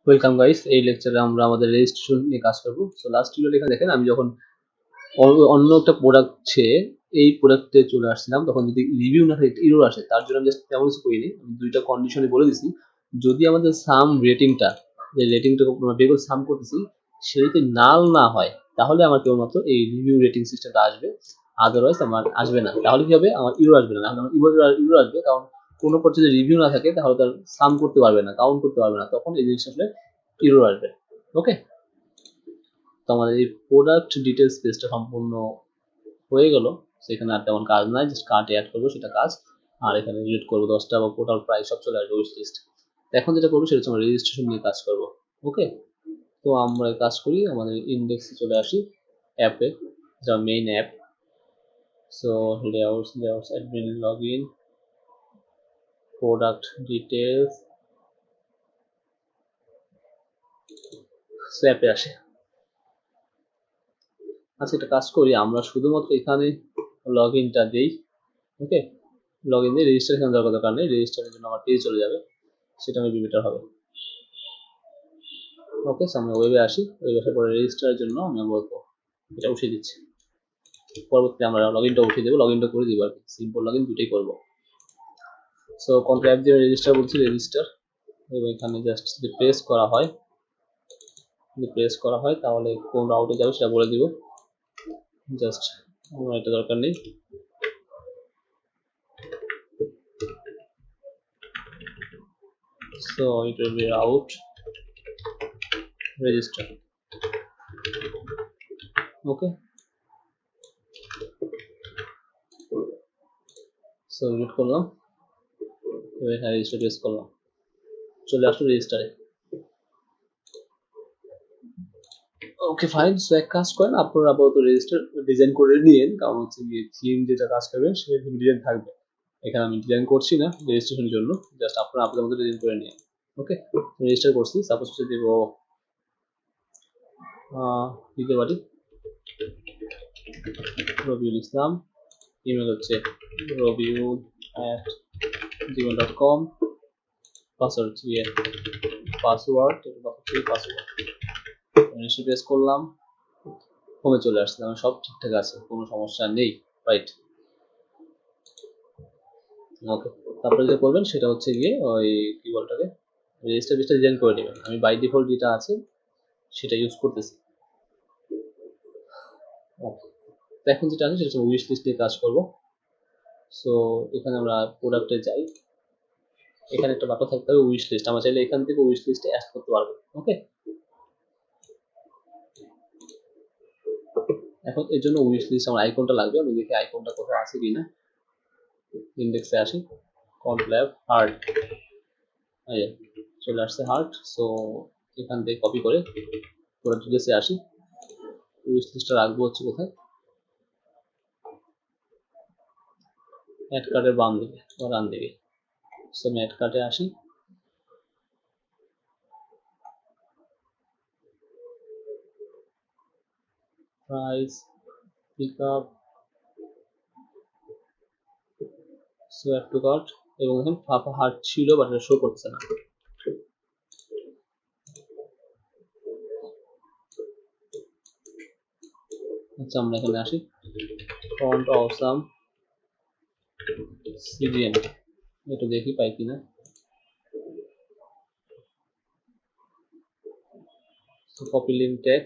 Welcome guys, এই লেকচারে আমরা আমাদের রেজিস্ট্রেশন নিয়ে কাজ করব। সো লাস্ট ভিডিও লেখা দেখেন, আমি যখন অন্য একটা প্রোডাক্ট ছেড়ে এই প্রোডাক্টে চলে আসছিলাম, তখন যদি রিভিউ না থাকে এরর আসে। তার জন্য আমি জাস্ট তেমন কিছু করিনি, আমি দুইটা কন্ডিশনে বলে দিছি। যদি আমাদের সাম রেটিংটা, যে রেটিংটা আমরা বের করে সাম করতেছি, সে যদি নাল না হয়, তাহলে আমার কেবলমাত্র এই রিভিউ রেটিং সিস্টেমটা আসবে, আদারওয়াইজ আমার আসবে না। তাহলে কি হবে, আমার ইরর আসবে না। নাহলে আমার ইরর আসবে, কারণ কোনো পর্যায়ে যদি রিভিউ না থাকে তাহলে তার সাম করতে পারবে না, কাউন্ট করতে পারবে না, তখন এই জিনিসটা আসলে ইরর আসবে। ওকে, তো আমাদের এই প্রোডাক্ট ডিটেলস পেজটা সম্পূর্ণ হয়ে গেল। সেখানে আর তেমন কাজ নাই, জাস্ট কার্টে অ্যাড করবো সেটা কাজ। আর এখানে রিলেট করবো 10টা বা টোটাল প্রাইস সব চলে আসবে উইশ লিস্ট। এখন যেটা করবো সেটা হচ্ছে আমরা রেজিস্ট্রেশন নিয়ে কাজ করবো। ওকে, তো আমরা কাজ করি, আমাদের ইন্ডেক্সে চলে আসি, অ্যাপে, যা main app. So layouts admin login, product details, so অ্যাপে আসে। আচ্ছা, একটা কাজ করি, আমরা শুধুমাত্র এখানে লগ ইনটা দিই। ওকে, লগ ইন দিয়ে রেজিস্টার এখানে দেওয়ার দরকার নেই, রেজিস্টারের জন্য আমার পেজ চলে যাবে, সেটা মেবি বেটার হবে। ওকে, আমরা ওয়েবে আসি, ওয়েবে আসার পরে রেজিস্টারের জন্য আমি বলবো এটা উঠিয়ে দিচ্ছি। পরবর্তীতে আমরা লগ ইনটা উঠিয়ে দেবো, লগ ইনটা করে দিব আর কি, সিম্পল লগ ইন দুটোই করবো। সো কন্ট্রোল অ্যাপ দিয়ে রেজিস্টার বলছি, রেজিস্টার, এবং এখানে জাস্ট যদি প্রেস করা হয়, তাহলে কোন রাউটে যাবে সেটা বলে দিব। জাস্ট আমার এটা দরকার নেই। So it will be route register. Okay, so read করলাম, এবার এখানে রেজিস্টার প্রেস করলাম, চলে আসলো রেজিস্টারে। ওকে ফাইন, সো এক কাজ করেন, আপনারা আপাতত রেজিস্টার ডিজাইন করে নিন, কারণ হচ্ছে গিয়ে থিম যেটা কাজ করবেন সেটা ডিজাইন থাকবে। এখানে আমি ডিজাইন করছি না রেজিস্ট্রেশনের জন্য, জাস্ট আপনারা আপনাদের মতো ডিজাইন করে নিন। ওকে, রেজিস্টার করছি, সাপোজ দেব দিতে পারি রবিউল ইসলাম, ইমেল হচ্ছে robiul@gmail.com, পাসওয়ার্ড হচ্ছে পাসওয়ার্ড রেজিস্টার প্রেস করলাম, হোমে চলে আসছে, আমার সব ঠিকঠাক আছে, কোনো সমস্যা নেই, রাইট। ওকে, তারপরে যেটা করবেন সেটা হচ্ছে গিয়ে ওই কিবোর্ডটাকে রেজিস্টার পেজটা ডিজাইন করে নেবেন। আমি বাই ডিফল্ট যেটা আছে সেটা ইউজ করতেছি। ওকে, এখন যেটা আছে সেটা হচ্ছে উইশ লিস্ট নিয়ে কাজ করব। সো এখানে আমরা প্রোডাক্টে যাই, এখানে একটা বাটন থাকতে হবে উইশ লিস্ট, আমরা চাইলে এখান থেকে উইশ লিস্টে অ্যাড করতে পারবো। ওকে, এখন এর জন্য উইশ লিস্ট আমার আইকনটা লাগবে, আমি দেখি আইকনটা কোথাও আছে কিনা। ইন্ডেক্সে আসি, কন্ট্রোল অ্যাপ হার্ট, চলে আসছে হার্ট। সো এখান থেকে কপি করে প্রোডাক্ট ডিটেলসে আসি, উইশ লিস্টটা রাখবো হচ্ছে কোথায়, অ্যাড কার্ডের বাম দিকে বা ডান দিকে। সো আমি অ্যাড কার্ডে আসি, price, pickup, so add to cart, এবং এখন ফাঁকা হার্ট ছিল বাট এটা শো করছে না। আচ্ছা, আমরা এখানে আসি, ফন্ট অসাম সিজিএম, একটু দেখি পাই কিনা। কপি লিঙ্ক ট্যাগ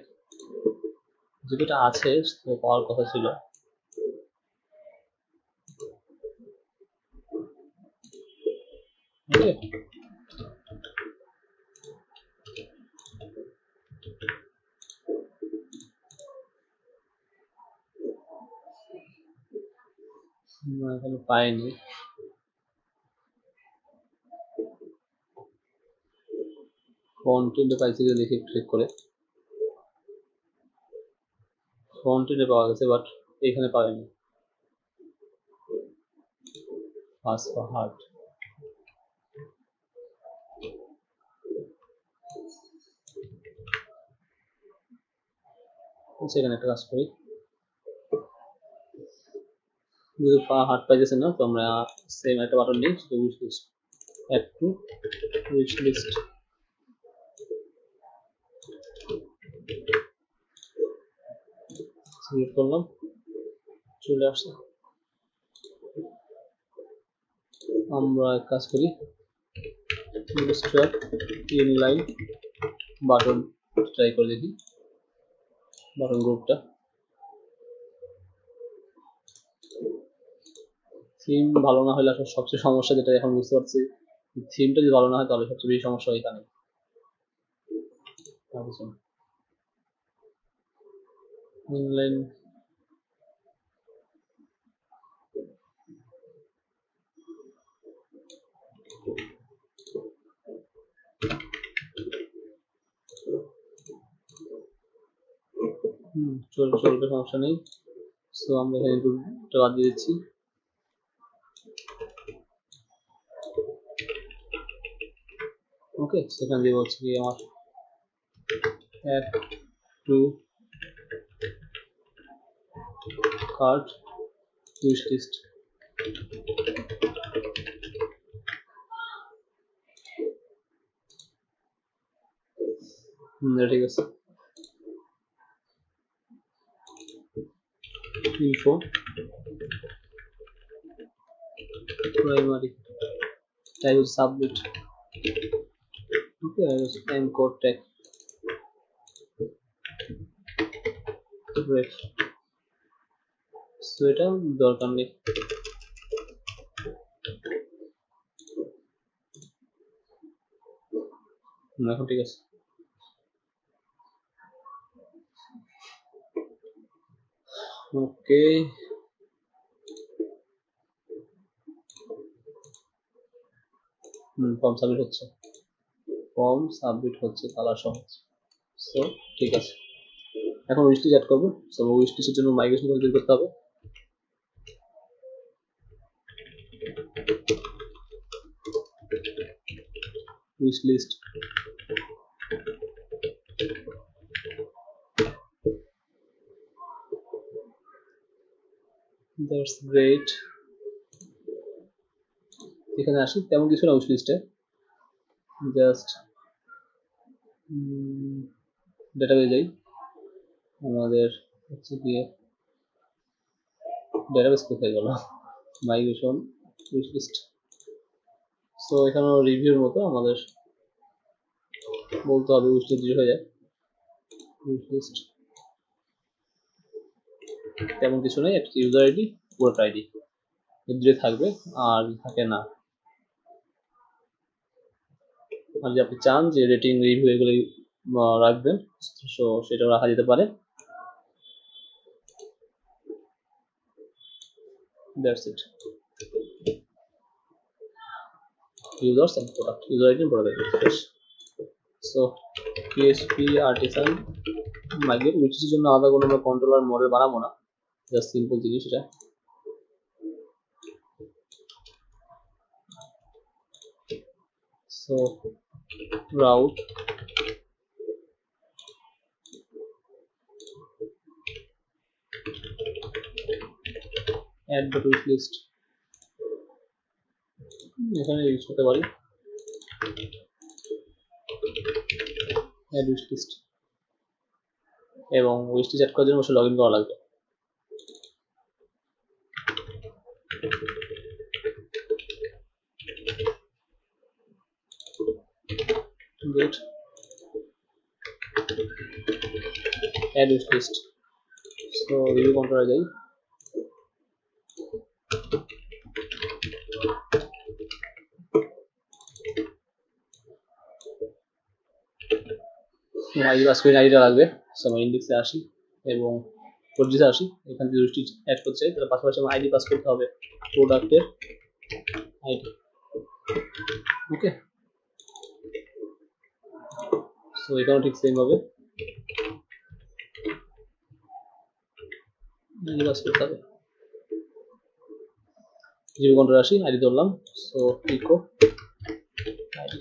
যেটা আছে পাওয়ার কথা ছিল, ওকে। এখানে পাইনি, ফন্ট এন্ডে পাইছি যে দেখি ক্লিক করে, ফন্ট এন্ডে পাওয়া গেছে বাট এখানে পাইনি। ফার্স্ট ফর হার্ট, সেখানে একটা কাজ করি, যদি হার্ট পাইতেছে না, তো আমরা সেম একটা বাটন নিই, wish list, add to wish list. Select করলাম, চলে আসছে। আমরা এক কাজ করি, বুটস্ট্র্যাপ ইনলাইন বাটন ট্রাই করে দেখি, বাটন গ্রুপটা। থিম ভালো না হলে আসলে সবচেয়ে সমস্যা যেটা এখন বুঝতে পারছি, থিমটা যদি ভালো না হয় তাহলে সবচেয়ে বেশি সমস্যা এখানে। ইনলাইন চলবে, সমস্যা নেই। সো আমরা এখানে গ্রুপটা বাদ দিয়ে দিচ্ছি। ওকে, সেখানে দিয়ে হচ্ছে কি আমার add to cart wish list. ঠিক আছে। Info primary type submit. Okay, encode tag break. So এটা দরকার নেই। এখন ঠিক আছে। ওকে, ফর্ম সাবমিট হচ্ছে, কালার সহ। সো ঠিক আছে, এখন উইশ লিস্ট অ্যাড করবো। সো উইশ লিস্টের জন্য মাইগ্রেশন তৈরি করতে হবে। Wish list that's great. এখানে আসি, তেমন কিছু না উইশ লিস্টে, জাস্ট ডেটাবেজে যাই। আমাদের হচ্ছে গিয়ে ডেটাবেস কোথায় গেল, মাইগ্রেশন উইশ লিস্ট। সো এখানে রিভিউর মতো আমাদের বলতে হবে উইশ লিস্ট হয়ে যায়। উইশ লিস্ট তেমন কিছু নেই, একটা ইউজার আইডি, প্রোডাক্ট আইডি, এর দুটো থাকবে আর থাকে না। আর যদি আপনি চান যে রেটিং রিভিউ এগুলো রাখবেন, সো সেটাও রাখা যেতে পারে। That's it. users and product, user ID and product ID. So PHP artisan migrate, which is জন্য আলাদা কোনো কন্ট্রোলার মডেল বানাবো না, জাস্ট সিম্পল জিনিস এটা। So route add the wish list, এখানে ইউজ করতে পারি add wish list, এবং wish list অ্যাড করার জন্য অবশ্যই লগইন করা লাগবে। Get add wish list। So review কন্ট্রোলে যাই, আইডি পাস করে আইডিটা লাগবে। সো আমি ইন্ডেক্সে আসি এবং প্রডিউসে আসি, এখান থেকে লিস্ট অ্যাড করতে চাই, তাহলে পাশাপাশি আমার আইডি পাস করতে হবে, প্রোডাক্টের আইডি। ওকে, সো এখানেও ঠিক সেম ভাবে আইডি পাস করতে হবে। জিরো কন্ট্রোল আসি, আইডি ধরলাম। সো ইকো আইডি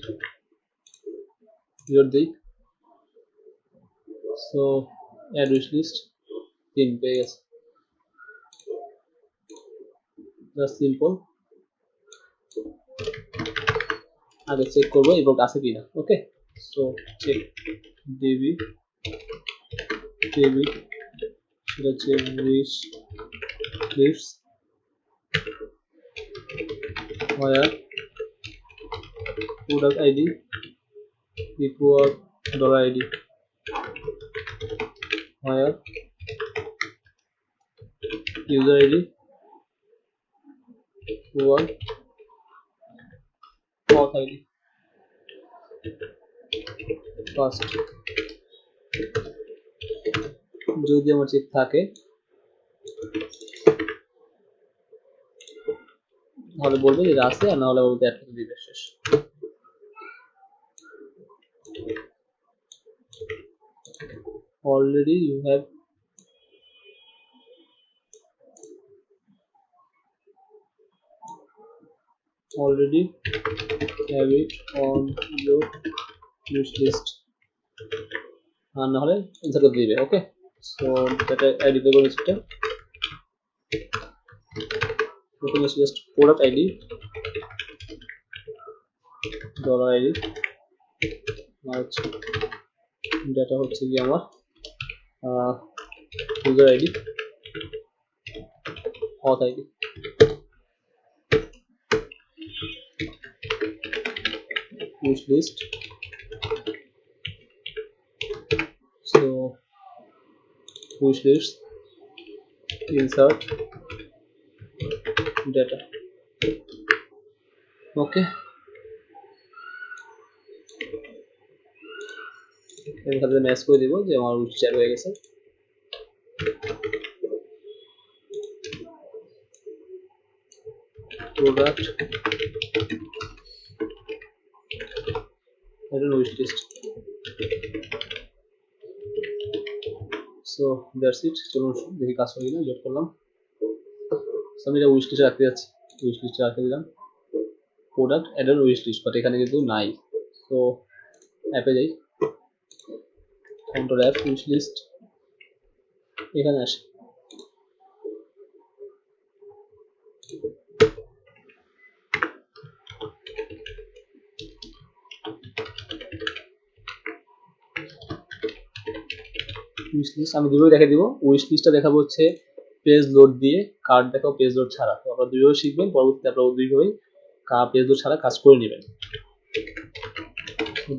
ইউর দিই। সো অ্যাড উইশ লিস্ট 3 পেয়ে গেছে, জাস্ট সিম্পল। আগে চেক করবো এবং আছে কিনা। ওকে, সো চেক ডিবি এটা হচ্ছে wish list where product id equal $id where user id equal auth id first যদি আমার চেক থাকে তাহলে বলবে যে আছে, আর না হলে বলতে অ্যাড করে দিবে, শেষ। already you have it on your wish list, আর না হলে এন্টার করে দিবে। ওকে, সো এটা আইডি দেবো লিস্টে। প্রথমে জাস্ট প্রোডাক্ট আইডি $id আর হচ্ছে ডেটা হচ্ছে কি আমার user ID auth ID. wish list, so wish list insert data। ওকে, এখানে ম্যাচ করে দিব যে আমার উইশ শেয়ার হয়ে গেছে। প্রোডাক্ট এটা wish list. So that's it. চলুন দেখি কাজ করি না, জট করলাম। সো আমি এটা উইশ লিস্টে রাখতে যাচ্ছি, উইশ লিস্টে রাখতে দিলাম প্রোডাক্ট অ্যাডের উইশ লিস্ট, বাট এখানে কিন্তু নাই। তো অ্যাপে যাই, কন্ট্রোল অ্যাপ, উইশ লিস্ট, এখানে আসে। উইশ লিস্ট আমি দুটোই দেখে দিব। উইশ লিস্টটা দেখাবো হচ্ছে পেজ লোড দিয়ে, কার্ড দেখাবো পেজ লোড ছাড়া। তো আপনারা দুইভাবে শিখবেন, পরবর্তীতে আপনারা দুইভাবেই পেজ লোড ছাড়া কাজ করে নেবেন।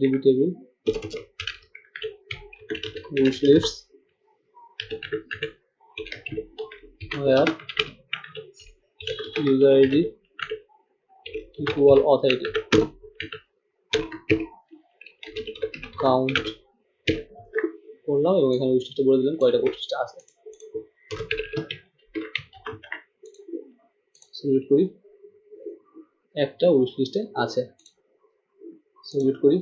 DB table wish lists where user id equal auth id count করলাম এবং এখানে উইশ লিস্টে বলে দিলাম কয়টা উইশ আছে। সিলেক্ট করি, একটা উইশ লিস্টে আছে। সিলেক্ট করি,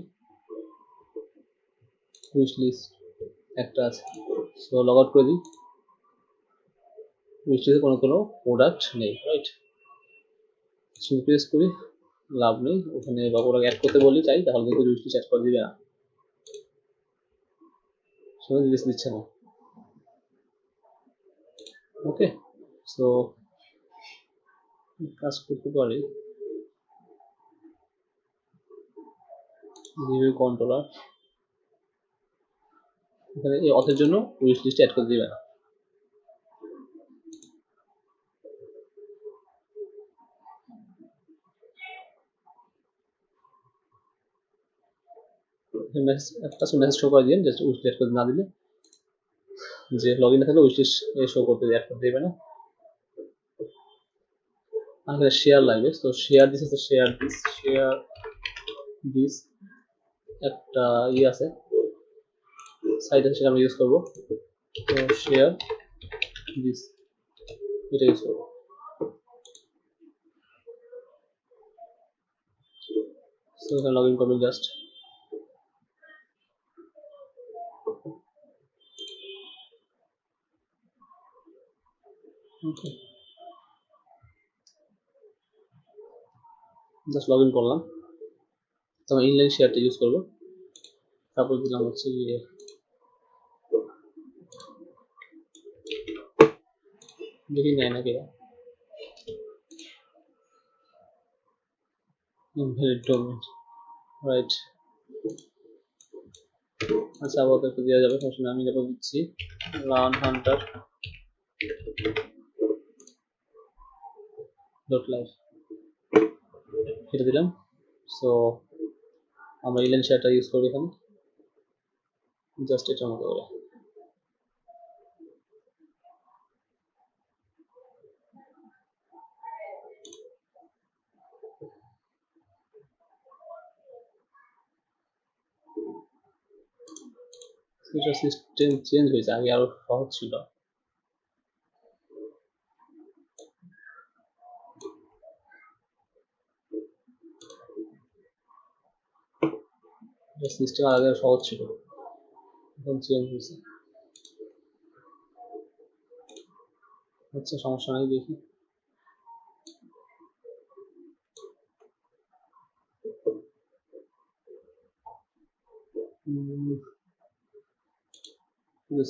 উইশ লিস্ট একটা আছে। সো লগ আউট করে দিই, উইশ লিস্টে কোনো প্রোডাক্ট নেই, রাইট। প্রেস করি, লাভ নেই ওখানে, বা প্রোডাক্ট অ্যাড করতে বলি চাই, তাহলে দেখো উইশ লিস্ট অ্যাড করে দিবে না, সময় দিচ্ছে না। ওকে, সো কাজ করতে পারি রিভিউ কন্ট্রোলার, এখানে এই অথের জন্য উইশ লিস্টে অ্যাড করে দিবে না। মেসেজ শো করে দিন, জাস্ট উইশ লিস্ট করে না দিলে, যে লগইন না থাকলে উইশ লিস্ট শো করতে অ্যাড করতে দেবে না। আমাদের শেয়ার লাগবে, তো শেয়ার দিস আছে, শেয়ার দিস একটা আছে সাইট আছে, সেটা আমরা ইউজ করবো। তো শেয়ার দিস এটা ইউজ করবো। সো এখানে লগ ইন করবেন just. Okay, just log in করলাম। তো আমি ইনলাইন শেয়ারটা ইউজ করবো। তারপর দিলাম হচ্ছে গিয়ে দেখি নেয় না কিনা, ইনভ্যালিড ডোমেইন, রাইট। আচ্ছা আপাতত একটু দেওয়া যাবে, সমস্যা আমি দেখো দিচ্ছি রান হান্টার ডট লাইভ এটা দিলাম। সো আমরা ইলেন শেয়ারটা ইউজ করি এখানে জাস্ট এটার মতো করে। এটা সিস্টেম চেঞ্জ হয়েছে, আগে আরো সহজ ছিল। সিস্টেম আগে সহজ ছিল, এখন চেঞ্জ হয়েছে। আচ্ছা সমস্যা নাই, দেখি।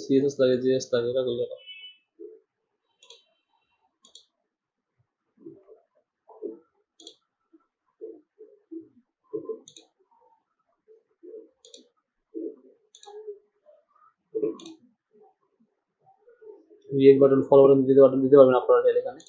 সিএসএস লাগে, জিএস লাগে, এটা করলে রিয়েক্ট বাটন, ফলো বাটন দিতে পারবেন আপনারা চাইলে এখানে।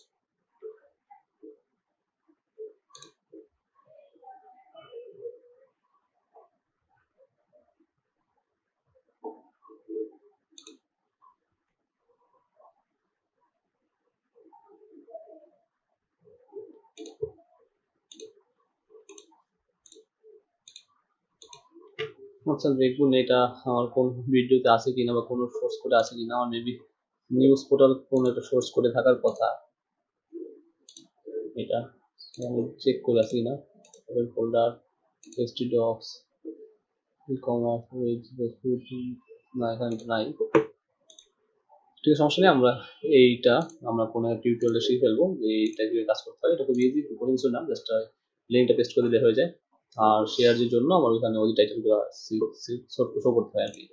আচ্ছা দেখুন এটা আমার কোন ভিডিওতে আছে কিনা বা কোনো সোর্স কোডে আছে কিনা। আমার মেবি নিউজ পোর্টাল কোনো একটা সোর্স কোডে থাকার কথা, এটা আমি চেক করে আছি কিনা। ওয়েব ফোল্ডার, টেক্সটি ডক্স, ই কমার্স, না এখানে তো নাই। ঠিক আছে সমস্যা নেই, আমরা এইটা আমরা কোনো টিউটোরিয়ালে শিখে ফেলবো যে এইটা কিভাবে কাজ করতে হয়। এটা খুব ইজি, কোনো কিছু না, জাস্ট লিঙ্কটা পেস্ট করে দিলে হয়ে যায়। আর শেয়ারের জন্য আমার ওইখানে ওই টাইটেলগুলো শো করতে হয় আর কি।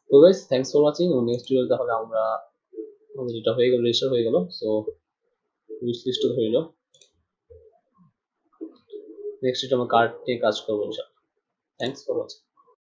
তো guys thanks for watching. Next video তাহলে আমরা আমাদের এটা হয়ে গেল, রেজিস্টার হয়ে গেল। সো উইশ লিস্টও হইল। নেক্সট এটা আমরা কার্ড নিয়ে কাজ করবো ইনশাআল্লাহ। Thanks for watching.